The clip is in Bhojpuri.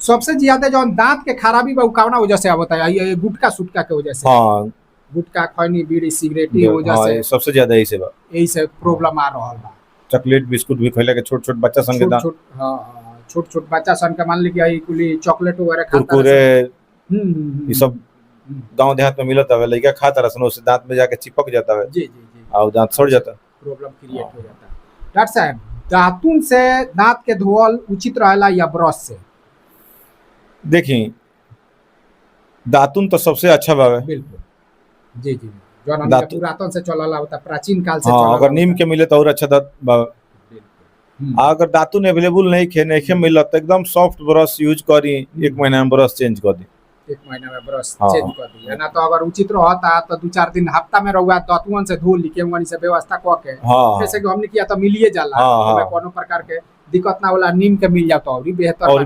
सबसे ज्यादा जो दांत के खराबी बा उ कौना वजह से होता है? ये गुटखा सुटका के वजह से, हाँ गुटखा खैनी बीड़ी सिगरेट की वजह हाँ, से ये सबसे ज्यादा यही से बा। यही से प्रॉब्लम आ रहल बा। चॉकलेट बिस्कुट भी खैला के छोट छोट बच्चा सन के छोट दांत, छोट हाँ छोट छोट बच्चा सन के मान ली कि आई कुली चॉकलेट वगैरह खाता कुरकुरे, रहे। ये सब गांव देहात में मिलत हवे, लइका खाता रसन, उससे दांत में जाके चिपक जाता है जी जी जी और दांत सड़ जाता। प्रॉब्लम क्रिएट हो जाता है। डॉक्टर साहब, दातुन से दांत के धोअल उचित रहेला या ब्रश से? देखी, दातुन तो सबसे अच्छा बावे। बिल्कुल जी जी, जो हमने दातुन, पुरातन से चलला होता, प्राचीन काल से हाँ, चलला अगर नीम होता। के मिले तो और अच्छा दांत बावे। बिल्कुल। अगर दातुन अवेलेबल नहीं मिलत तो एकदम सॉफ्ट ब्रश यूज करी, 1 महीना में ब्रश चेंज कर दी। 1 महीना में ब्रश हाँ। चेंज कर दी, ना तो अगर उचित रहता तो 2-4 दिन हफ्ता में रहुआ दातुन से धो ली के वनी से व्यवस्था क के, हाँ जैसे कि हमने किया तो मिलिए जाला, हाँ, तो हाँ। कोनो प्रकार के दिक्कत ना होला, नीम के मिल जाता और बेहतर और